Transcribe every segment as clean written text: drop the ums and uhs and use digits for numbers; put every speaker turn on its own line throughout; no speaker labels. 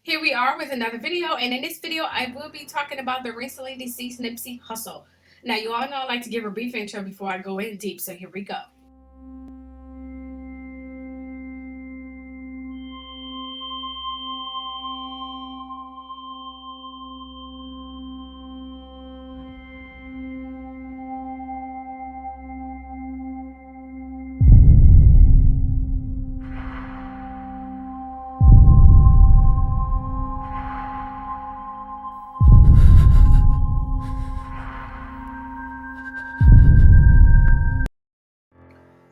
Here we are with another video, and in this video I will be talking about the recently deceased Nipsey Hussle. Now you all know I like to give a brief intro before I go in deep, so here we go.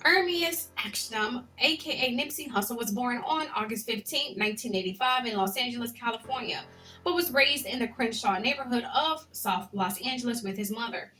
Ermias Aksham, aka Nipsey Hussle, was born on August 15, 1985 in Los Angeles, California, but was raised in the Crenshaw neighborhood of South Los Angeles with his mother.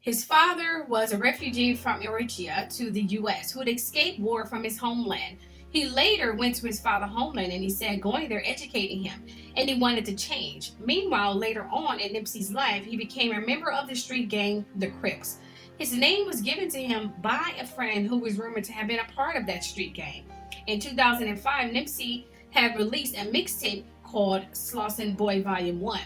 His father was a refugee from Eritrea to the U.S. who had escaped war from his homeland. He later went to his father's homeland and he said going there educating him, and he wanted to change. Meanwhile, later on in Nipsey's life, he became a member of the street gang, the Crips. His name was given to him by a friend who was rumored to have been a part of that street gang. In 2005, Nipsey had released a mixtape called Slauson Boy Volume 1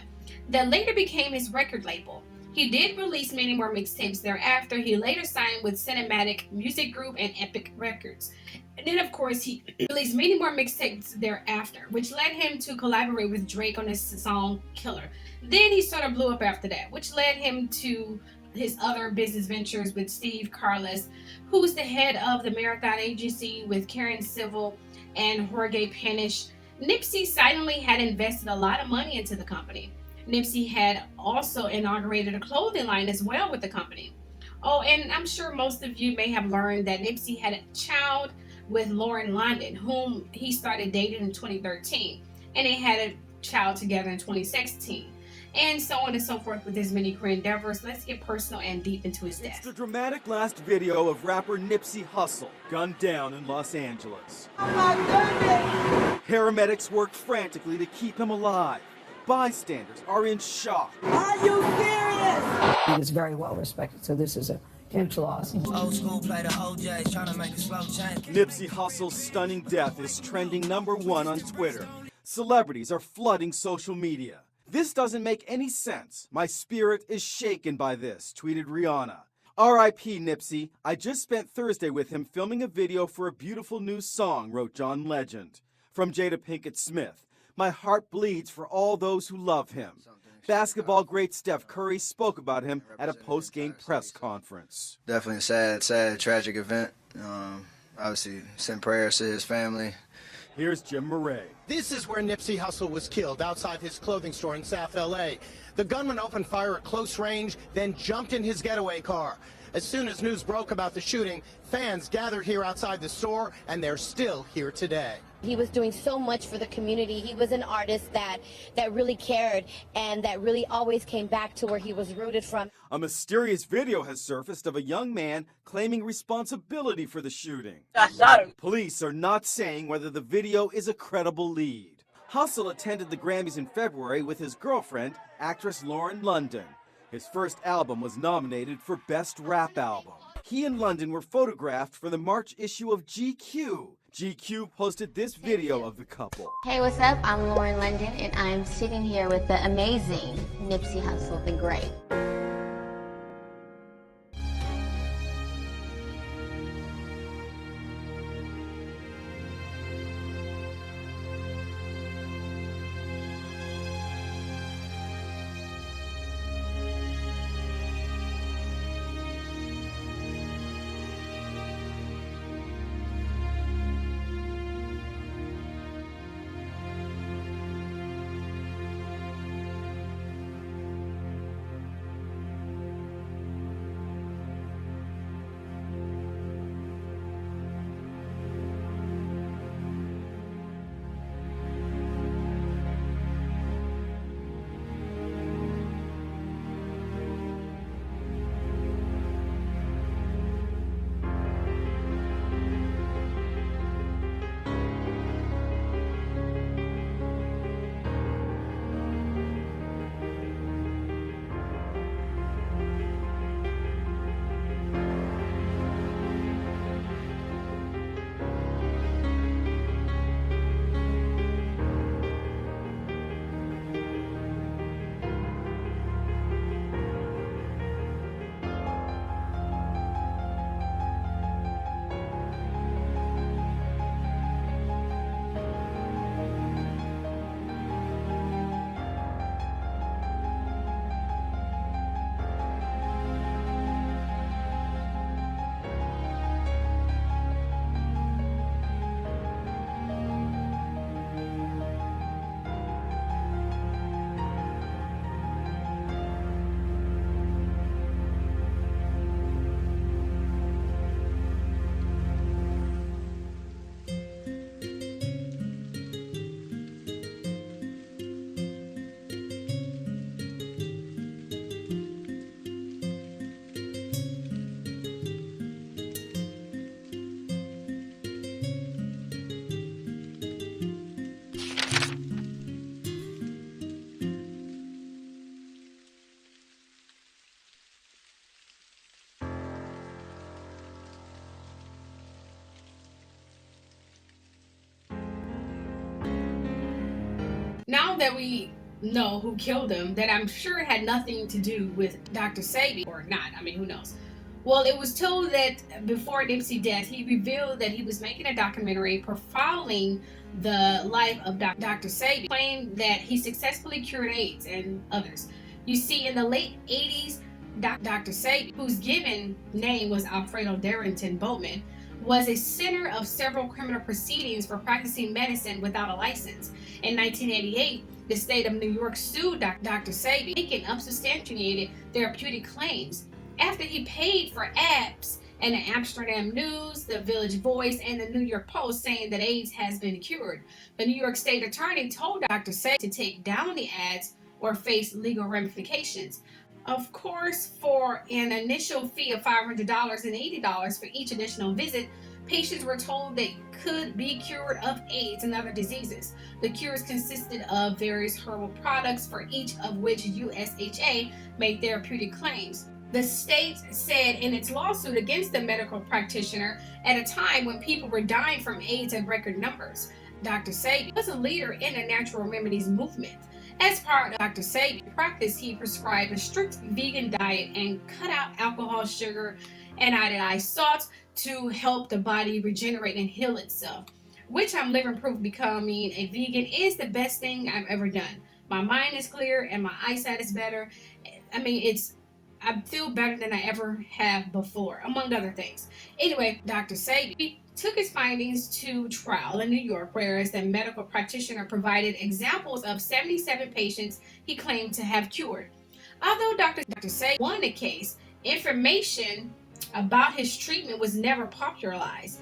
that later became his record label. He did release many more mixtapes thereafter. He later signed with Cinematic Music Group and Epic Records. And then, of course, he released many more mixtapes thereafter, which led him to collaborate with Drake on his song Killer. Then he sort of blew up after that, which led him to his other business ventures with Steve Carless, who's the head of the Marathon Agency with Karen Civil and Jorge Panish. Nipsey silently had invested a lot of money into the company. Nipsey had also inaugurated a clothing line as well with the company. Oh, and I'm sure most of you may have learned that Nipsey had a child with Lauren London, whom he started dating in 2013, and they had a child together in 2016. And so on and so forth with his many career endeavors. Let's get personal and deep into his death.
It's the dramatic last video of rapper Nipsey Hussle, gunned down in Los Angeles.
Oh my goodness!
Paramedics worked frantically to keep him alive. Bystanders are in shock.
Are you serious?
He was very well respected, so this is a huge loss.
Old school play the OJs, trying to make a slow change.
Nipsey Hussle's stunning death is trending #1 on Twitter. Celebrities are flooding social media. This doesn't make any sense. My spirit is shaken by this, tweeted Rihanna. R.I.P. Nipsey. I just spent Thursday with him filming a video for a beautiful new song, wrote John Legend. From Jada Pinkett Smith. My heart bleeds for all those who love him. Basketball great Steph Curry spoke about him at a post-game press conference.
Definitely a sad, tragic event. Obviously, send prayers to his family.
Here's Jim Murray.
This is where Nipsey Hussle was killed, outside his clothing store in South L.A. The gunman opened fire at close range, then jumped in his getaway car. As soon as news broke about the shooting, fans gathered here outside the store, and they're still here today.
He was doing so much for the community. He was an artist that really cared and that really always came back to where he was rooted from.
A mysterious video has surfaced of a young man claiming responsibility for the shooting. Police are not saying whether the video is a credible lead. Hussle attended the Grammys in February with his girlfriend, actress Lauren London. His first album was nominated for Best Rap Album. He and London were photographed for the March issue of GQ. GQ posted this video of the couple.
Hey, what's up? I'm Lauren London, and I'm sitting here with the amazing Nipsey Hussle, the Great.
Now that we know who killed him, that I'm sure it had nothing to do with Dr. Sebi, or not. I mean, who knows? Well, it was told that before Nipsey's death, he revealed that he was making a documentary profiling the life of Dr. Sebi, claimed that he successfully cured AIDS and others. You see, in the late 80s, Dr. Sebi, whose given name was Alfredo Darrington Boatman, was a center of several criminal proceedings for practicing medicine without a license. In 1988, the state of New York sued Dr. Sebi, making unsubstantiated therapeutic claims after he paid for ads in the Amsterdam News, the Village Voice, and the New York Post saying that AIDS has been cured. The New York State attorney told Dr. Sebi to take down the ads or face legal ramifications. Of course, for an initial fee of $500 and $80 for each additional visit, patients were told they could be cured of AIDS and other diseases. The cures consisted of various herbal products, for each of which USHA made therapeutic claims. The state said in its lawsuit against the medical practitioner at a time when people were dying from AIDS in record numbers. Dr. Sebi was a leader in the natural remedies movement. As part of Dr. Sebi's practice, he prescribed a strict vegan diet and cut out alcohol, sugar, and iodized salts to help the body regenerate and heal itself, which I'm living proof becoming a vegan is the best thing I've ever done. My mind is clear and my eyesight is better. I mean, I feel better than I ever have before, among other things. Anyway, Dr. Sebi took his findings to trial in New York, whereas the medical practitioner provided examples of 77 patients he claimed to have cured. Although Dr. Sebi won the case, information about his treatment was never popularized.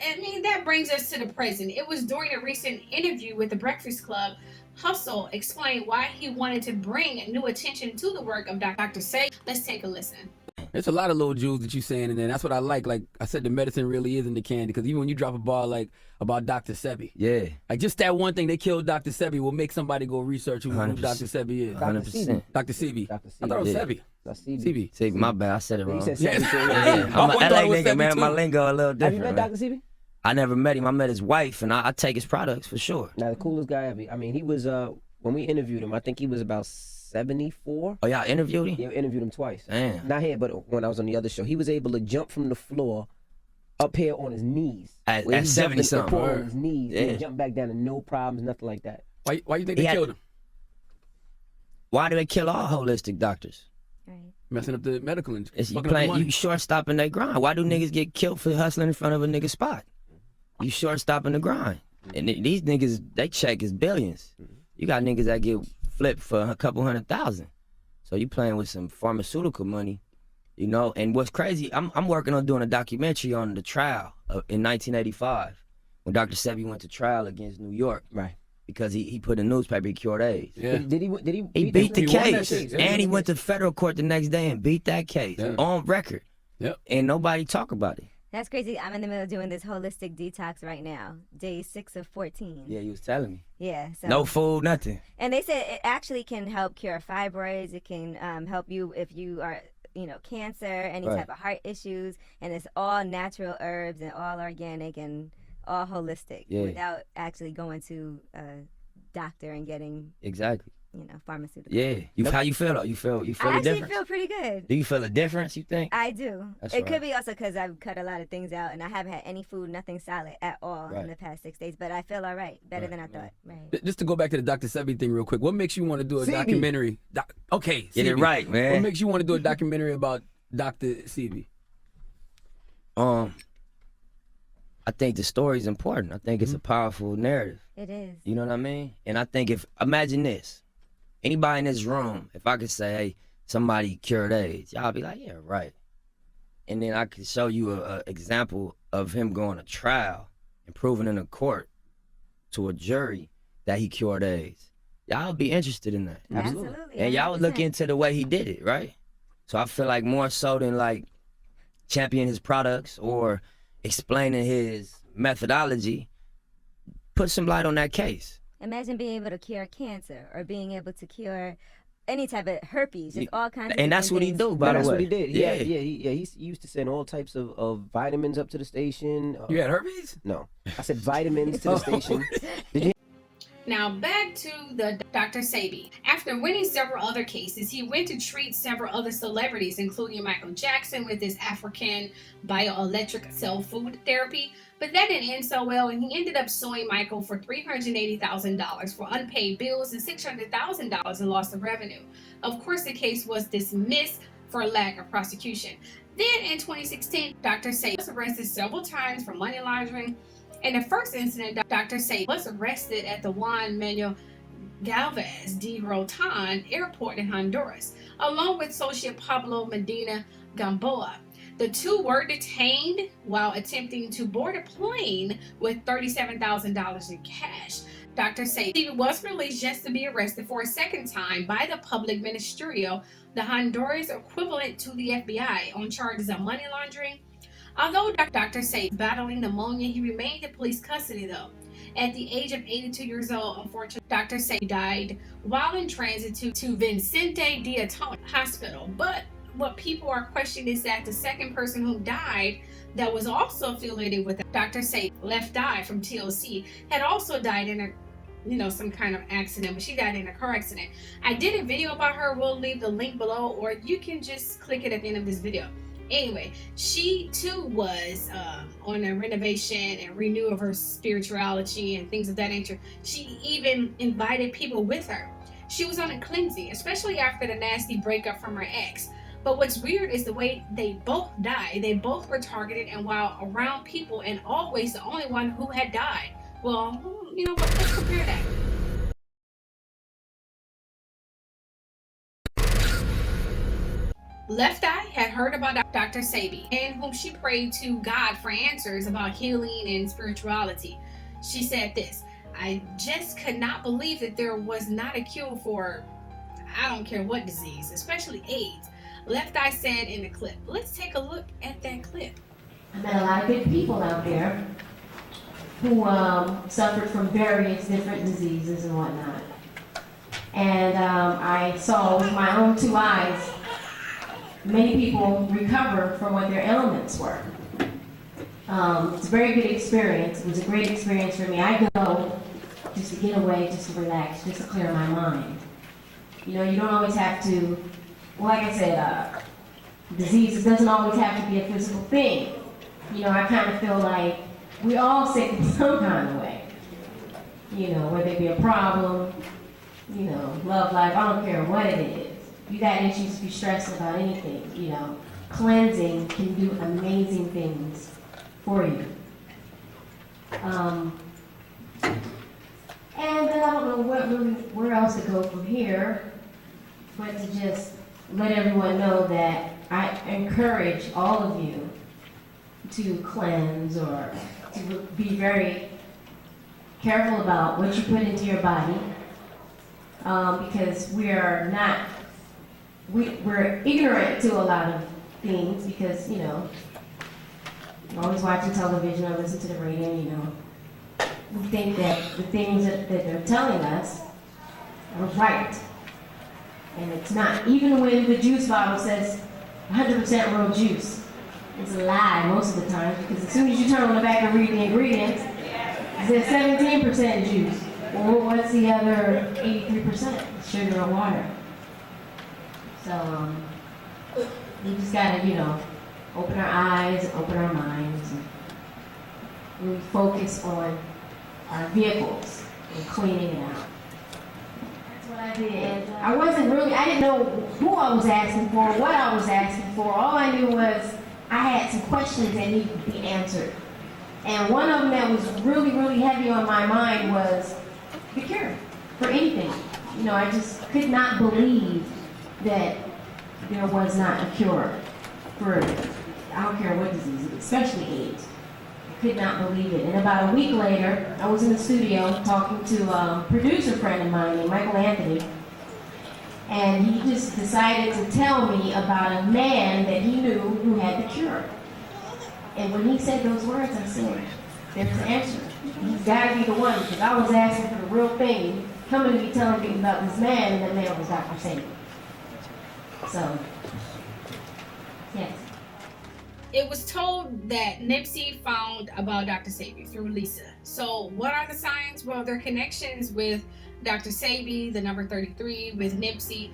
I mean, that brings us to the present. It was during a recent interview with the Breakfast Club, Hustle explained why he wanted to bring new attention to the work of Dr. Sebi. Let's take a listen.
There's a lot of little jewels that you're saying, and then that's what I like. Like I said, the medicine really is in the candy, because even when you drop a ball like about Dr. Sebi,
yeah,
like just that one thing, they killed Dr. Sebi, will make somebody go research who Dr. Sebi is.
100%.
Dr. Sebi. I thought it was Sebi.
Sebi. Sebi. My bad, I said it wrong.
You said Sebi.
I'm an LA nigga, man. My lingo a little different.
Have you met Dr. Sebi?
I never met him. I met his wife, and I take his products for sure.
Now, the coolest guy ever. I mean, he was, when we interviewed him, I think he was about 74.
Oh, y'all interviewed him?
Yeah, interviewed him twice.
Damn.
Not here, but when I was on the other show. He was able to jump from the floor up here on his knees.
At 70-something.
On his knees. Yeah. And jump back down and no problems, nothing like that.
Why you think they killed him?
Why do they kill all holistic doctors?
Right.
Messing up the medical industry.
You short-stopping their grind. Why do niggas get killed for hustling in front of a nigga spot? You short-stopping the grind. And these niggas, they check is billions. You got niggas that get flipped for a couple $100,000. So you playing with some pharmaceutical money, you know? And what's crazy, I'm working on doing a documentary on the trial in 1985 when Dr. Sebi went to trial against New York.
Right.
Because he put in the newspaper he cured AIDS.
Yeah.
Did he
He beat the case.
Yeah.
And he went to federal court the next day and beat that case on record.
Yep.
And nobody talk about it.
That's crazy. I'm in the middle of doing this holistic detox right now, day 6 of 14.
Yeah, you was telling me.
Yeah. So.
No food, nothing.
And they said it actually can help cure fibroids. It can help you if you are, cancer, any type of heart issues. And it's all natural herbs and all organic and all holistic without actually going to a doctor and getting
exactly.
Pharmaceuticals.
Yeah. How you feel though? You feel the difference?
I actually feel pretty good.
Do you feel a difference, you think?
I do.
That's
it
right.
could be also because I've cut a lot of things out and I haven't had any food, nothing solid at all in the past 6 days. But I feel all right, better than I thought. Right.
Just to go back to the Dr. Sebi thing real quick, what makes you want to do a documentary? Okay,
Get it right, man.
What makes you want to do a documentary about Dr. Sebi?
I think the story's important. I think it's a powerful narrative.
It is.
You know what I mean? And I think imagine this. Anybody in this room, if I could say, hey, somebody cured AIDS, y'all be like, yeah, right. And then I could show you an example of him going to trial and proving in a court to a jury that he cured AIDS. Y'all would be interested in that.
Absolutely.
And y'all would look into the way he did it, right? So I feel like more so than like championing his products or explaining his methodology, put some light on that case.
Imagine being able to cure cancer or being able to cure any type of herpes, just all kinds of
And that's what he do, by the way.
That's what he did.
Yeah.
He used to send all types of vitamins up to the station.
You had herpes?
No. I said vitamins to the station. Did you?
Now back to the Dr. Sebi. After winning several other cases, he went to treat several other celebrities, including Michael Jackson with his African bioelectric cell food therapy. But that didn't end so well, and he ended up suing Michael for $380,000 for unpaid bills and $600,000 in loss of revenue. Of course, the case was dismissed for lack of prosecution. Then in 2016, Dr. Sebi was arrested several times for money laundering. In the first incident, Dr. Sebi was arrested at the Juan Manuel Galvez de Rotan Airport in Honduras, along with associate Pablo Medina Gamboa. The two were detained while attempting to board a plane with $37,000 in cash. Dr. Sebi was released just to be arrested for a second time by the Public Ministerio, the Honduras equivalent to the FBI, on charges of money laundering. Although Dr. Sebi battling pneumonia, he remained in police custody though. At the age of 82 years old, unfortunately, Dr. Sebi died while in transit to Vicente Diatone Hospital. But what people are questioning is that the second person who died that was also affiliated with Dr. Sebi, Left Eye from TLC, had also died in some kind of accident, but she died in a car accident. I did a video about her. We'll leave the link below, or you can just click it at the end of this video. Anyway, she too was on a renovation and renew of her spirituality and things of that nature. She even invited people with her. She was on a cleansing, especially after the nasty breakup from her ex. But what's weird is the way they both died. They both were targeted and while around people, and always the only one who had died. Well, you know what? Let's compare that. Left Eye had heard about Dr. Sebi, in whom she prayed to God for answers about healing and spirituality. She said this: "I just could not believe that there was not a cure for, I don't care what disease, especially AIDS." Left Eye said in the clip. Let's take a look at that clip.
I met a lot of good people out there who suffered from various different diseases and whatnot. And I saw with my own two eyes many people recover from what their ailments were. It's a very good experience. It was a great experience for me. I go just to get away, just to relax, just to clear my mind. You know, you don't always have to, well, like I said, disease doesn't always have to be a physical thing. You know, I kind of feel like we all sick in some kind of way. You know, whether it be a problem, you know, love life, I don't care what it is. You got issues, if you're stressed about anything, you know, cleansing can do amazing things for you. And then I don't know where else to go from here, but to just let everyone know that I encourage all of you to cleanse or to be very careful about what you put into your body, because we're ignorant to a lot of things because, you know, we're always watching television or listen to the radio, you know. We think that the things that they're telling us are right. And it's not. Even when the juice bottle says 100% real juice, it's a lie most of the time because as soon as you turn on the back and read the ingredients, it says 17% juice. Well, what's the other 83%? Sugar or water. So we just gotta, you know, open our eyes, open our minds, and really focus on our vehicles and cleaning it out. That's what I did. I didn't know who I was asking for, what I was asking for. All I knew was I had some questions that needed to be answered. And one of them that was really, really heavy on my mind was the cure for anything. You know, I just could not believe that there was not a cure for, I don't care what disease, especially AIDS. I could not believe it. And about a week later, I was in the studio talking to a producer friend of mine named Michael Anthony. And he just decided to tell me about a man that he knew who had the cure. And when he said those words, I said, there's the answer. He's got to be the one, because I was asking for the real thing, coming to be telling me about this man, and that man was Dr. Sebi. So, yes.
it was told that Nipsey found about Dr. Sebi through Lisa. So, what are the signs? Well, their connections with Dr. Sebi, the number 33, with Nipsey,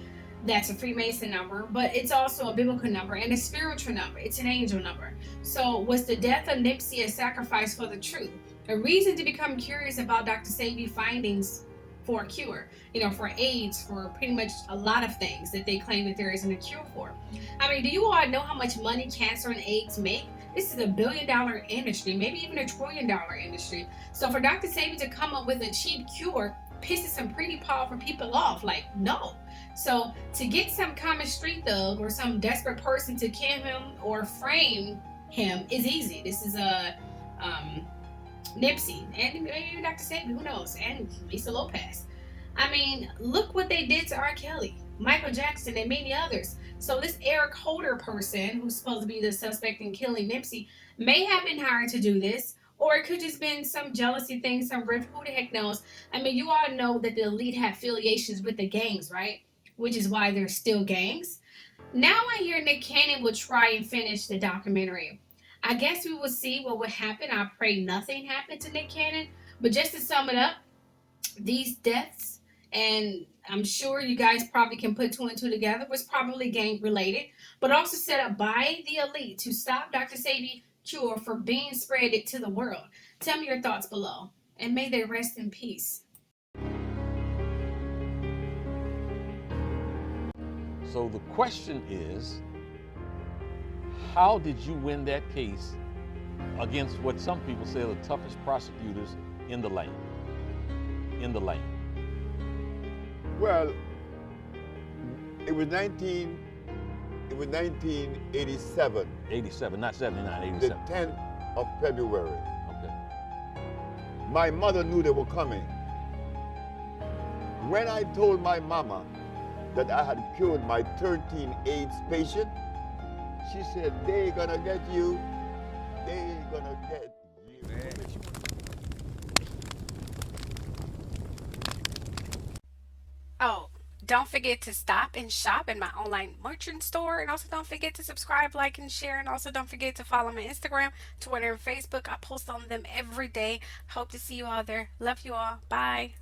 that's a Freemason number, but it's also a biblical number and a spiritual number. It's an angel number. So, was the death of Nipsey a sacrifice for the truth? A reason to become curious about Dr. Sebi findings for a cure, for AIDS, for pretty much a lot of things that they claim that there isn't a cure for. I mean, do you all know how much money cancer and AIDS make? This is a $1 billion industry, maybe even a $1 trillion industry. So for Dr. Sabi to come up with a cheap cure pisses some pretty powerful people off. Like, no. So to get some common street thug or some desperate person to kill him or frame him is easy. This is a Nipsey and maybe Dr. Sabi, who knows, and Lisa Lopes. I mean, look what they did to R. Kelly, Michael Jackson, and many others. So this Eric Holder person, who's supposed to be the suspect in killing Nipsey, may have been hired to do this, or it could just been some jealousy thing, some rift. Who the heck knows? I mean, you all know that the elite have affiliations with the gangs, right? Which is why they're still gangs. Now I hear Nick Cannon will try and finish the documentary. I guess we will see what would happen. I pray nothing happened to Nick Cannon. But just to sum it up, these deaths, and I'm sure you guys probably can put two and two together, was probably gang related, but also set up by the elite to stop Dr. Sebi cure from being spread to the world. Tell me your thoughts below, and may they rest in peace.
So the question is, how did you win that case against what some people say are the toughest prosecutors in the land?
Well, it was 1987.
87, not 79,
The
87.
10th of February.
Okay.
My mother knew they were coming. When I told my mama that I had cured my 13 AIDS patient, she said, they ain't gonna get you. They ain't gonna get you.
Oh, don't forget to stop and shop in my online merchant store. And also don't forget to subscribe, like, and share. And also don't forget to follow my Instagram, Twitter, and Facebook. I post on them every day. Hope to see you all there. Love you all. Bye.